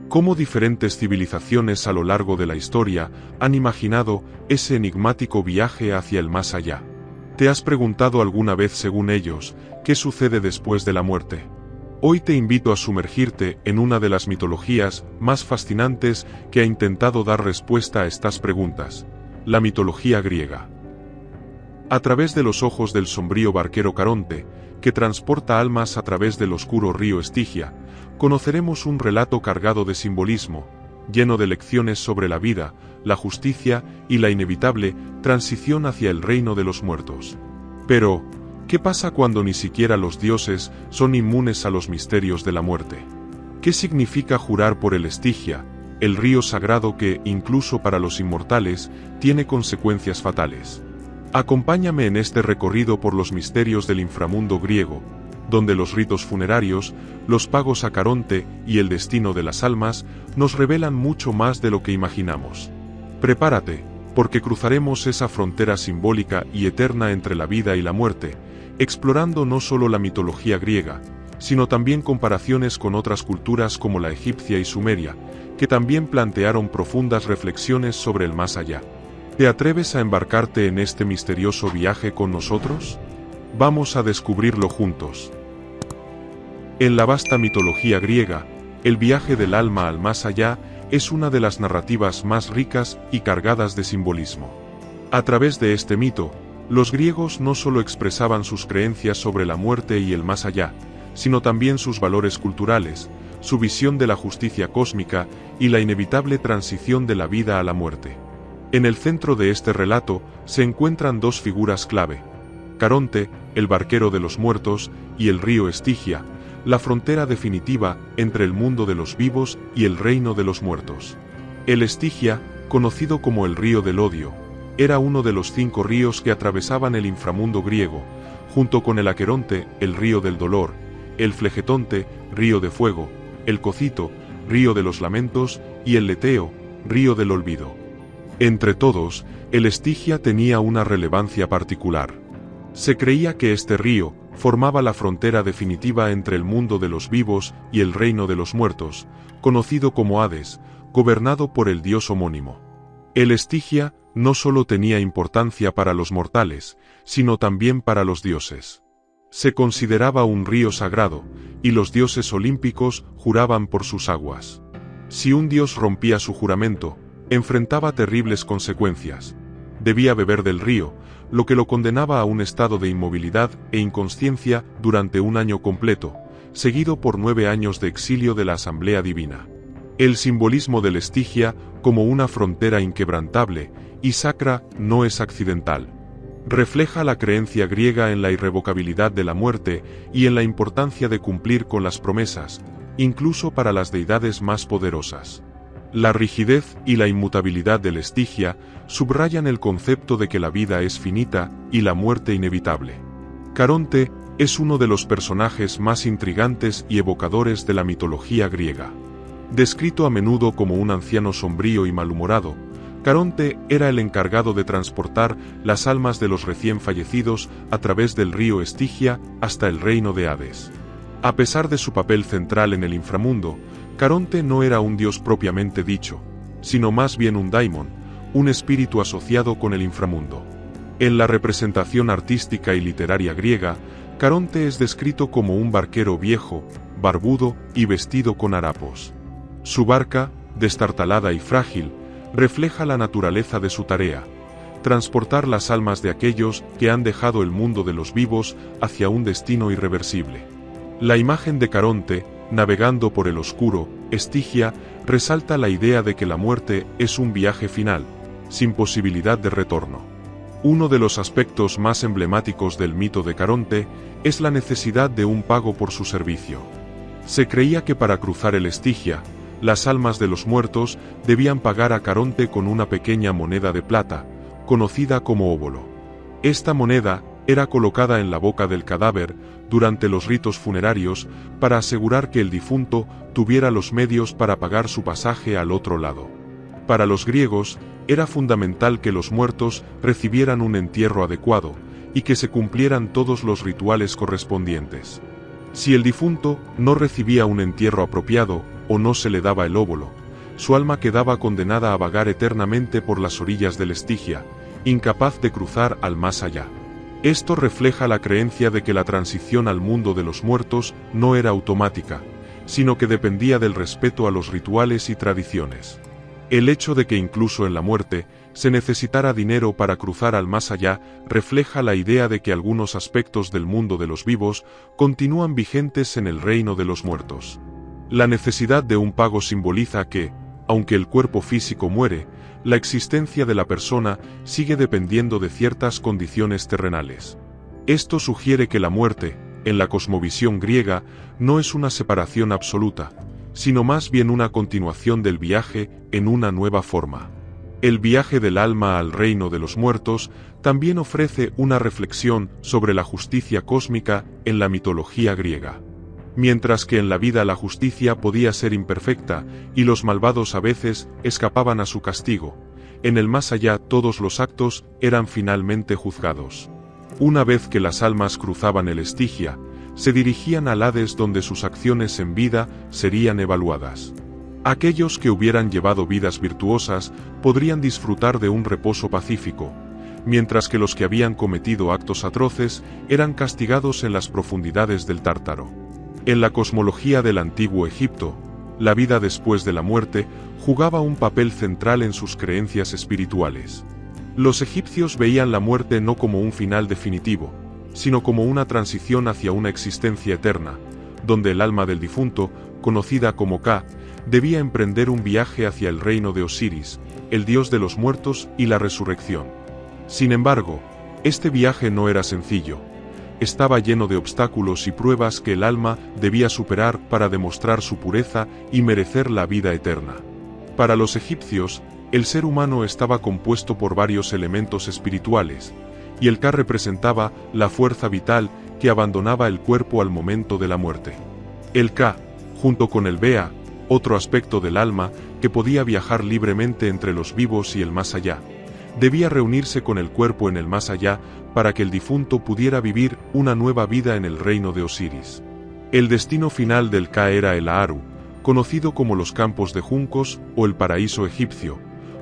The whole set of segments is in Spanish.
Cómo diferentes civilizaciones a lo largo de la historia han imaginado ese enigmático viaje hacia el más allá. ¿Te has preguntado alguna vez, según ellos, qué sucede después de la muerte? Hoy te invito a sumergirte en una de las mitologías más fascinantes que ha intentado dar respuesta a estas preguntas: la mitología griega. A través de los ojos del sombrío barquero Caronte, que transporta almas a través del oscuro río Estigia, conoceremos un relato cargado de simbolismo, lleno de lecciones sobre la vida, la justicia y la inevitable transición hacia el reino de los muertos. Pero, ¿qué pasa cuando ni siquiera los dioses son inmunes a los misterios de la muerte? ¿Qué significa jurar por el Estigia, el río sagrado que, incluso para los inmortales, tiene consecuencias fatales? Acompáñame en este recorrido por los misterios del inframundo griego, donde los ritos funerarios, los pagos a Caronte y el destino de las almas nos revelan mucho más de lo que imaginamos. Prepárate, porque cruzaremos esa frontera simbólica y eterna entre la vida y la muerte, explorando no solo la mitología griega, sino también comparaciones con otras culturas como la egipcia y sumeria, que también plantearon profundas reflexiones sobre el más allá. ¿Te atreves a embarcarte en este misterioso viaje con nosotros? Vamos a descubrirlo juntos. En la vasta mitología griega, el viaje del alma al más allá es una de las narrativas más ricas y cargadas de simbolismo. A través de este mito, los griegos no solo expresaban sus creencias sobre la muerte y el más allá, sino también sus valores culturales, su visión de la justicia cósmica y la inevitable transición de la vida a la muerte. En el centro de este relato se encuentran dos figuras clave: Caronte, el barquero de los muertos, y el río Estigia, la frontera definitiva entre el mundo de los vivos y el reino de los muertos. El Estigia, conocido como el río del odio, era uno de los 5 ríos que atravesaban el inframundo griego, junto con el Aqueronte, el río del dolor, el Flegetonte, río de fuego, el Cocito, río de los lamentos, y el Leteo, río del olvido. Entre todos, el Estigia tenía una relevancia particular. Se creía que este río formaba la frontera definitiva entre el mundo de los vivos y el reino de los muertos, conocido como Hades, gobernado por el dios homónimo. El Estigia no solo tenía importancia para los mortales, sino también para los dioses. Se consideraba un río sagrado, y los dioses olímpicos juraban por sus aguas. Si un dios rompía su juramento, enfrentaba terribles consecuencias. Debía beber del río, lo que lo condenaba a un estado de inmovilidad e inconsciencia durante un año completo, seguido por 9 años de exilio de la Asamblea Divina. El simbolismo del Estigia, como una frontera inquebrantable y sacra, no es accidental. Refleja la creencia griega en la irrevocabilidad de la muerte y en la importancia de cumplir con las promesas, incluso para las deidades más poderosas. La rigidez y la inmutabilidad del Estigia subrayan el concepto de que la vida es finita y la muerte inevitable. Caronte es uno de los personajes más intrigantes y evocadores de la mitología griega. Descrito a menudo como un anciano sombrío y malhumorado, Caronte era el encargado de transportar las almas de los recién fallecidos a través del río Estigia hasta el reino de Hades. A pesar de su papel central en el inframundo, Caronte no era un dios propiamente dicho, sino más bien un daimon, un espíritu asociado con el inframundo. En la representación artística y literaria griega, Caronte es descrito como un barquero viejo, barbudo y vestido con harapos. Su barca, destartalada y frágil, refleja la naturaleza de su tarea: transportar las almas de aquellos que han dejado el mundo de los vivos hacia un destino irreversible. La imagen de Caronte, navegando por el oscuro Estigia, resalta la idea de que la muerte es un viaje final, sin posibilidad de retorno. Uno de los aspectos más emblemáticos del mito de Caronte es la necesidad de un pago por su servicio. Se creía que para cruzar el Estigia, las almas de los muertos debían pagar a Caronte con una pequeña moneda de plata, conocida como óbolo. Esta moneda era colocada en la boca del cadáver durante los ritos funerarios para asegurar que el difunto tuviera los medios para pagar su pasaje al otro lado. Para los griegos, era fundamental que los muertos recibieran un entierro adecuado y que se cumplieran todos los rituales correspondientes. Si el difunto no recibía un entierro apropiado o no se le daba el óbolo, su alma quedaba condenada a vagar eternamente por las orillas del Estigia, incapaz de cruzar al más allá. Esto refleja la creencia de que la transición al mundo de los muertos no era automática, sino que dependía del respeto a los rituales y tradiciones. El hecho de que incluso en la muerte se necesitara dinero para cruzar al más allá refleja la idea de que algunos aspectos del mundo de los vivos continúan vigentes en el reino de los muertos. La necesidad de un pago simboliza que, aunque el cuerpo físico muere, la existencia de la persona sigue dependiendo de ciertas condiciones terrenales. Esto sugiere que la muerte, en la cosmovisión griega, no es una separación absoluta, sino más bien una continuación del viaje en una nueva forma. El viaje del alma al reino de los muertos también ofrece una reflexión sobre la justicia cósmica en la mitología griega. Mientras que en la vida la justicia podía ser imperfecta y los malvados a veces escapaban a su castigo, en el más allá todos los actos eran finalmente juzgados. Una vez que las almas cruzaban el Estigia, se dirigían al Hades donde sus acciones en vida serían evaluadas. Aquellos que hubieran llevado vidas virtuosas podrían disfrutar de un reposo pacífico, mientras que los que habían cometido actos atroces eran castigados en las profundidades del Tártaro. En la cosmología del antiguo Egipto, la vida después de la muerte jugaba un papel central en sus creencias espirituales. Los egipcios veían la muerte no como un final definitivo, sino como una transición hacia una existencia eterna, donde el alma del difunto, conocida como Ka, debía emprender un viaje hacia el reino de Osiris, el dios de los muertos y la resurrección. Sin embargo, este viaje no era sencillo. Estaba lleno de obstáculos y pruebas que el alma debía superar para demostrar su pureza y merecer la vida eterna. Para los egipcios, el ser humano estaba compuesto por varios elementos espirituales, y el Ka representaba la fuerza vital que abandonaba el cuerpo al momento de la muerte. El Ka, junto con el Bea, otro aspecto del alma que podía viajar libremente entre los vivos y el más allá, debía reunirse con el cuerpo en el más allá para que el difunto pudiera vivir una nueva vida en el reino de Osiris. El destino final del Ka era el Aaru, conocido como los campos de juncos o el paraíso egipcio,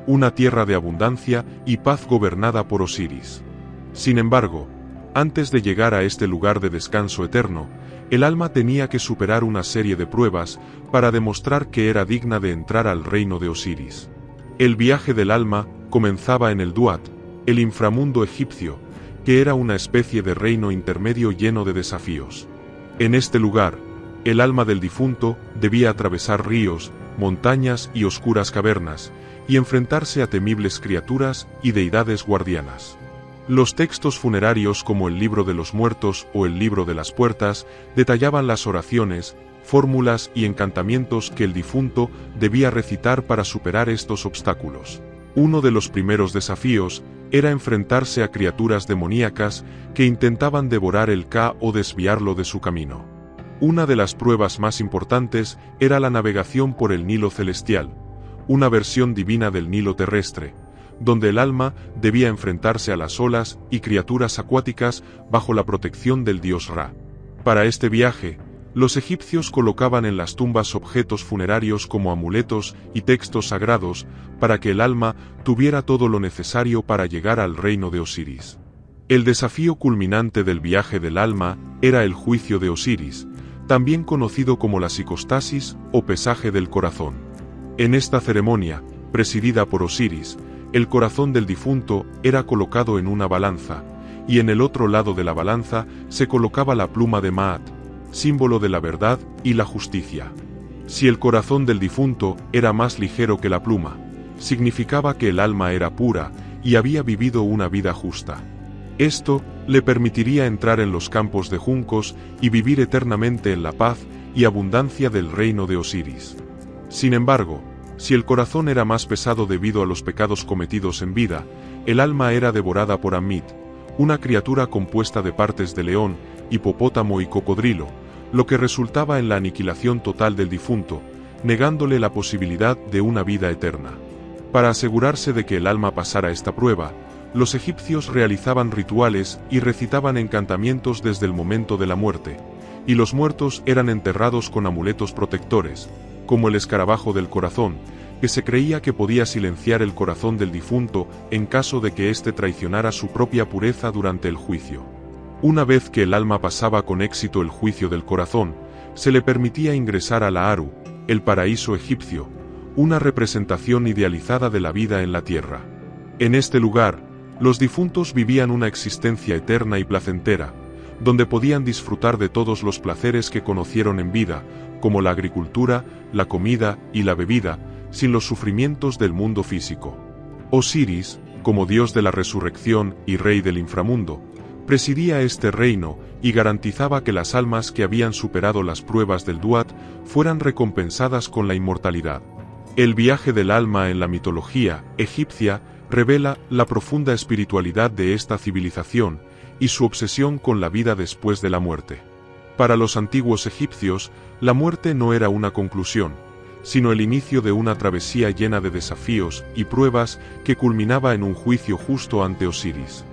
una tierra de abundancia y paz gobernada por Osiris. Sin embargo, antes de llegar a este lugar de descanso eterno, el alma tenía que superar una serie de pruebas para demostrar que era digna de entrar al reino de Osiris. El viaje del alma comenzaba en el Duat, el inframundo egipcio, que era una especie de reino intermedio lleno de desafíos. En este lugar, el alma del difunto debía atravesar ríos, montañas y oscuras cavernas, y enfrentarse a temibles criaturas y deidades guardianas. Los textos funerarios como el Libro de los Muertos o el Libro de las Puertas detallaban las oraciones, fórmulas y encantamientos que el difunto debía recitar para superar estos obstáculos. Uno de los primeros desafíos era enfrentarse a criaturas demoníacas que intentaban devorar el Ka o desviarlo de su camino. Una de las pruebas más importantes era la navegación por el Nilo celestial, una versión divina del Nilo terrestre, donde el alma debía enfrentarse a las olas y criaturas acuáticas bajo la protección del dios Ra. Para este viaje, los egipcios colocaban en las tumbas objetos funerarios como amuletos y textos sagrados para que el alma tuviera todo lo necesario para llegar al reino de Osiris. El desafío culminante del viaje del alma era el juicio de Osiris, también conocido como la psicostasis o pesaje del corazón. En esta ceremonia, presidida por Osiris, el corazón del difunto era colocado en una balanza, y en el otro lado de la balanza se colocaba la pluma de Maat, símbolo de la verdad y la justicia. Si el corazón del difunto era más ligero que la pluma, significaba que el alma era pura y había vivido una vida justa. Esto le permitiría entrar en los campos de juncos y vivir eternamente en la paz y abundancia del reino de Osiris. Sin embargo, si el corazón era más pesado debido a los pecados cometidos en vida, el alma era devorada por Ammit, una criatura compuesta de partes de león, hipopótamo y cocodrilo, lo que resultaba en la aniquilación total del difunto, negándole la posibilidad de una vida eterna. Para asegurarse de que el alma pasara esta prueba, los egipcios realizaban rituales y recitaban encantamientos desde el momento de la muerte, y los muertos eran enterrados con amuletos protectores, como el escarabajo del corazón, que se creía que podía silenciar el corazón del difunto en caso de que éste traicionara su propia pureza durante el juicio. Una vez que el alma pasaba con éxito el juicio del corazón, se le permitía ingresar a la Aru, el paraíso egipcio, una representación idealizada de la vida en la tierra. En este lugar, los difuntos vivían una existencia eterna y placentera, donde podían disfrutar de todos los placeres que conocieron en vida, como la agricultura, la comida y la bebida, sin los sufrimientos del mundo físico. Osiris, como dios de la resurrección y rey del inframundo, presidía este reino y garantizaba que las almas que habían superado las pruebas del Duat fueran recompensadas con la inmortalidad. El viaje del alma en la mitología egipcia revela la profunda espiritualidad de esta civilización y su obsesión con la vida después de la muerte. Para los antiguos egipcios, la muerte no era una conclusión, sino el inicio de una travesía llena de desafíos y pruebas que culminaba en un juicio justo ante Osiris.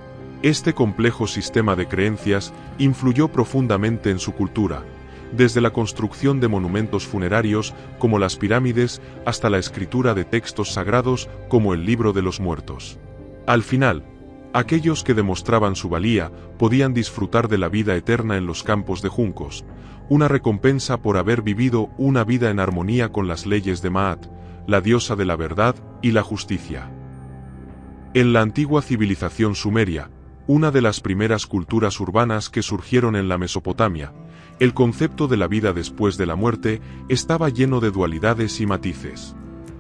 Este complejo sistema de creencias influyó profundamente en su cultura, desde la construcción de monumentos funerarios como las pirámides hasta la escritura de textos sagrados como el Libro de los Muertos. Al final, aquellos que demostraban su valía podían disfrutar de la vida eterna en los campos de juncos, una recompensa por haber vivido una vida en armonía con las leyes de Maat, la diosa de la verdad y la justicia. En la antigua civilización sumeria, una de las primeras culturas urbanas que surgieron en la Mesopotamia, el concepto de la vida después de la muerte estaba lleno de dualidades y matices.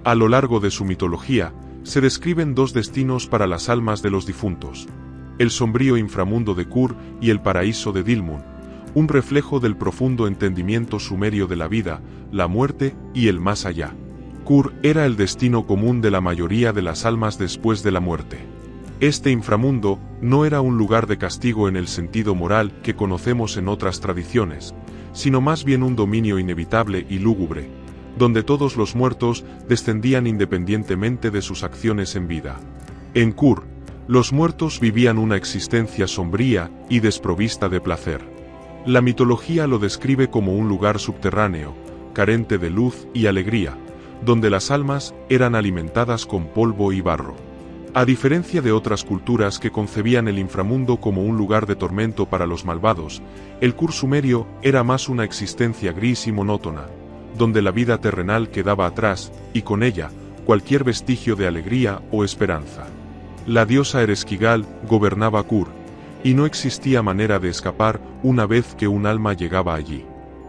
A lo largo de su mitología, se describen dos destinos para las almas de los difuntos: el sombrío inframundo de Kur y el paraíso de Dilmun, un reflejo del profundo entendimiento sumerio de la vida, la muerte y el más allá. Kur era el destino común de la mayoría de las almas después de la muerte. Este inframundo no era un lugar de castigo en el sentido moral que conocemos en otras tradiciones, sino más bien un dominio inevitable y lúgubre, donde todos los muertos descendían independientemente de sus acciones en vida. En Kur, los muertos vivían una existencia sombría y desprovista de placer. La mitología lo describe como un lugar subterráneo, carente de luz y alegría, donde las almas eran alimentadas con polvo y barro. A diferencia de otras culturas que concebían el inframundo como un lugar de tormento para los malvados, el Kur sumerio era más una existencia gris y monótona, donde la vida terrenal quedaba atrás, y con ella, cualquier vestigio de alegría o esperanza. La diosa Ereshkigal gobernaba Kur, y no existía manera de escapar una vez que un alma llegaba allí.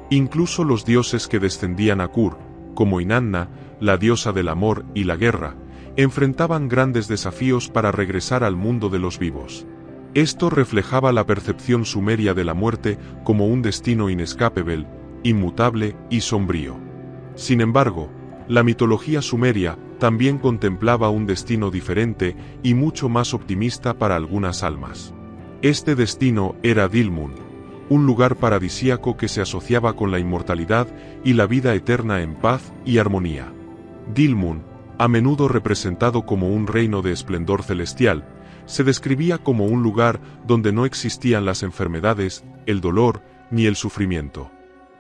Incluso los dioses que descendían a Kur, como Inanna, la diosa del amor y la guerra, enfrentaban grandes desafíos para regresar al mundo de los vivos. Esto reflejaba la percepción sumeria de la muerte como un destino inescapable, inmutable y sombrío. Sin embargo, la mitología sumeria también contemplaba un destino diferente y mucho más optimista para algunas almas. Este destino era Dilmun, un lugar paradisíaco que se asociaba con la inmortalidad y la vida eterna en paz y armonía. Dilmun, a menudo representado como un reino de esplendor celestial, se describía como un lugar donde no existían las enfermedades, el dolor, ni el sufrimiento.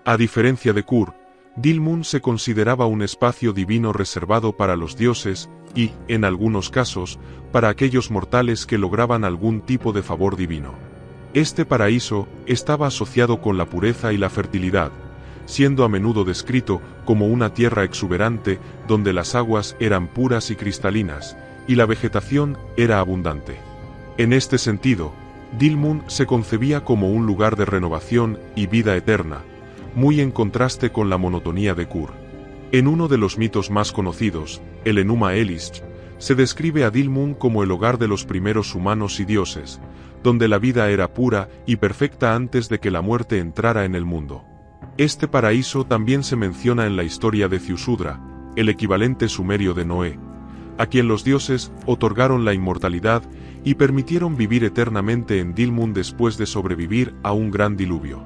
A diferencia de Kur, Dilmun se consideraba un espacio divino reservado para los dioses y, en algunos casos, para aquellos mortales que lograban algún tipo de favor divino. Este paraíso estaba asociado con la pureza y la fertilidad, siendo a menudo descrito como una tierra exuberante donde las aguas eran puras y cristalinas, y la vegetación era abundante. En este sentido, Dilmun se concebía como un lugar de renovación y vida eterna, muy en contraste con la monotonía de Kur. En uno de los mitos más conocidos, el Enuma Elish, se describe a Dilmun como el hogar de los primeros humanos y dioses, donde la vida era pura y perfecta antes de que la muerte entrara en el mundo. Este paraíso también se menciona en la historia de Ziusudra, el equivalente sumerio de Noé, a quien los dioses otorgaron la inmortalidad y permitieron vivir eternamente en Dilmun después de sobrevivir a un gran diluvio.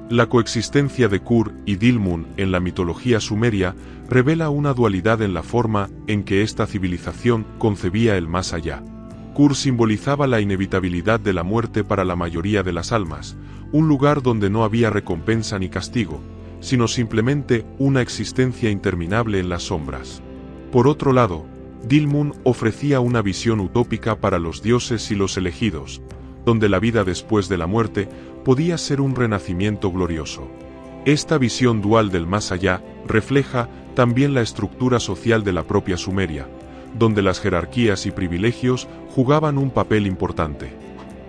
La coexistencia de Kur y Dilmun en la mitología sumeria revela una dualidad en la forma en que esta civilización concebía el más allá. Kur simbolizaba la inevitabilidad de la muerte para la mayoría de las almas, un lugar donde no había recompensa ni castigo, sino simplemente una existencia interminable en las sombras. Por otro lado, Dilmun ofrecía una visión utópica para los dioses y los elegidos, donde la vida después de la muerte podía ser un renacimiento glorioso. Esta visión dual del más allá refleja también la estructura social de la propia Sumeria, donde las jerarquías y privilegios jugaban un papel importante.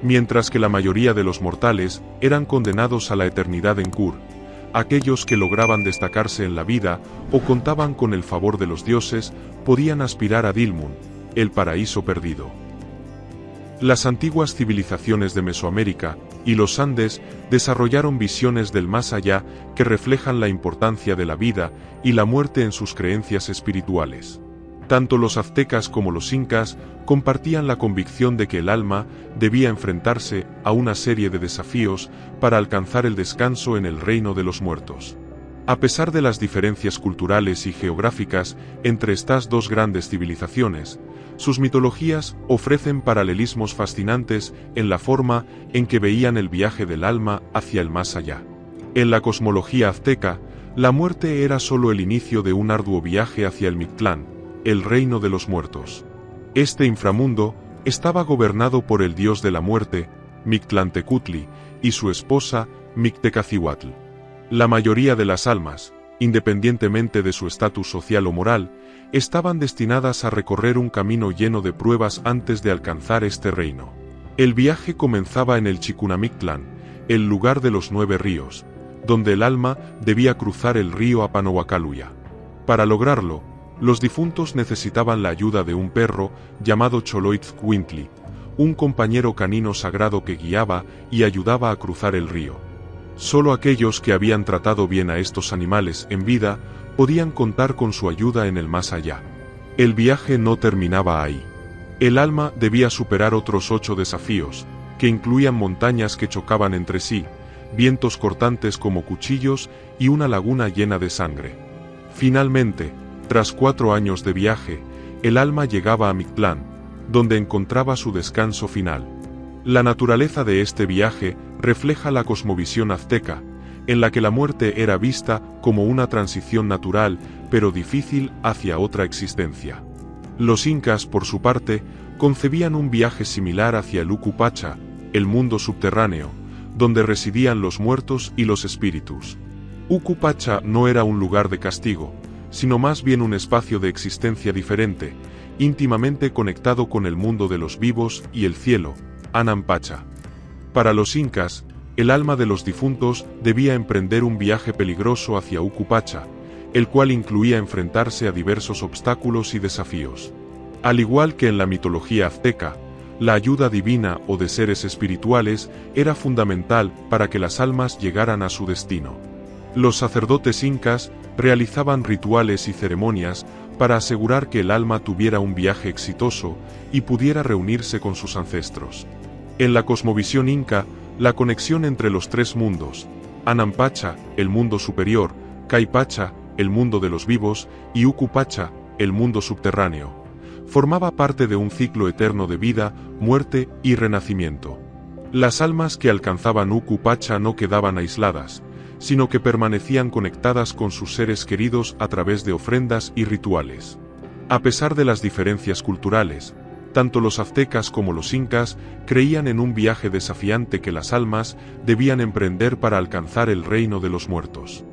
Mientras que la mayoría de los mortales eran condenados a la eternidad en Kur, aquellos que lograban destacarse en la vida o contaban con el favor de los dioses podían aspirar a Dilmun, el paraíso perdido. Las antiguas civilizaciones de Mesoamérica y los Andes desarrollaron visiones del más allá que reflejan la importancia de la vida y la muerte en sus creencias espirituales. Tanto los aztecas como los incas compartían la convicción de que el alma debía enfrentarse a una serie de desafíos para alcanzar el descanso en el reino de los muertos. A pesar de las diferencias culturales y geográficas entre estas dos grandes civilizaciones, sus mitologías ofrecen paralelismos fascinantes en la forma en que veían el viaje del alma hacia el más allá. En la cosmología azteca, la muerte era solo el inicio de un arduo viaje hacia el Mictlán, el reino de los muertos. Este inframundo estaba gobernado por el dios de la muerte, Mictlantecutli, y su esposa, Mictecacihuatl. La mayoría de las almas, independientemente de su estatus social o moral, estaban destinadas a recorrer un camino lleno de pruebas antes de alcanzar este reino. El viaje comenzaba en el Chikunamictlán, el lugar de los 9 ríos, donde el alma debía cruzar el río Apanohuacaluya. Para lograrlo, los difuntos necesitaban la ayuda de un perro llamado Xoloitzcuintli, un compañero canino sagrado que guiaba y ayudaba a cruzar el río. Solo aquellos que habían tratado bien a estos animales en vida podían contar con su ayuda en el más allá. El viaje no terminaba ahí. El alma debía superar otros 8 desafíos, que incluían montañas que chocaban entre sí, vientos cortantes como cuchillos y una laguna llena de sangre. Finalmente, tras 4 años de viaje, el alma llegaba a Mictlán, donde encontraba su descanso final. La naturaleza de este viaje refleja la cosmovisión azteca, en la que la muerte era vista como una transición natural, pero difícil, hacia otra existencia. Los incas, por su parte, concebían un viaje similar hacia el Ucupacha, el mundo subterráneo, donde residían los muertos y los espíritus. Ucupacha no era un lugar de castigo, sino más bien un espacio de existencia diferente, íntimamente conectado con el mundo de los vivos y el cielo, Anampacha. Para los incas, el alma de los difuntos debía emprender un viaje peligroso hacia Ucupacha, el cual incluía enfrentarse a diversos obstáculos y desafíos. Al igual que en la mitología azteca, la ayuda divina o de seres espirituales era fundamental para que las almas llegaran a su destino. Los sacerdotes incas realizaban rituales y ceremonias para asegurar que el alma tuviera un viaje exitoso y pudiera reunirse con sus ancestros. En la cosmovisión inca, la conexión entre los 3 mundos, Anampacha, el mundo superior, Caipacha, el mundo de los vivos, y Ucupacha, el mundo subterráneo, formaba parte de un ciclo eterno de vida, muerte y renacimiento. Las almas que alcanzaban Ucupacha no quedaban aisladas, sino que permanecían conectadas con sus seres queridos a través de ofrendas y rituales. A pesar de las diferencias culturales, tanto los aztecas como los incas creían en un viaje desafiante que las almas debían emprender para alcanzar el reino de los muertos.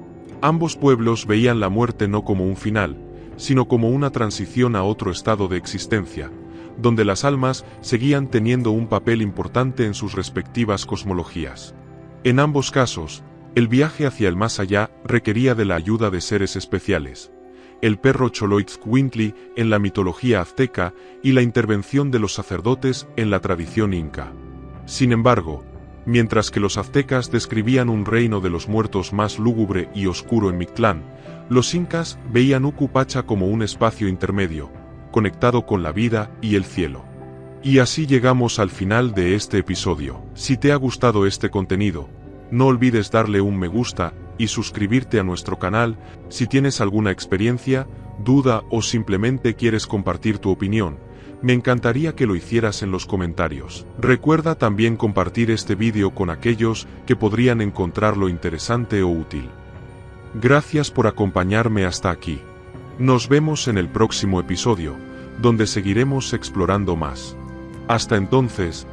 Ambos pueblos veían la muerte no como un final, sino como una transición a otro estado de existencia, donde las almas seguían teniendo un papel importante en sus respectivas cosmologías. En ambos casos, el viaje hacia el más allá requería de la ayuda de seres especiales, el perro Xoloitzcuintli en la mitología azteca y la intervención de los sacerdotes en la tradición inca. Sin embargo, mientras que los aztecas describían un reino de los muertos más lúgubre y oscuro en Mictlán, los incas veían Ucupacha como un espacio intermedio, conectado con la vida y el cielo. Y así llegamos al final de este episodio. Si te ha gustado este contenido, no olvides darle un me gusta y suscribirte a nuestro canal. Si tienes alguna experiencia, duda o simplemente quieres compartir tu opinión, Me encantaría que lo hicieras en los comentarios. Recuerda también compartir este vídeo con aquellos que podrían encontrarlo interesante o útil. Gracias por acompañarme hasta aquí. Nos vemos en el próximo episodio, donde seguiremos explorando más. Hasta entonces,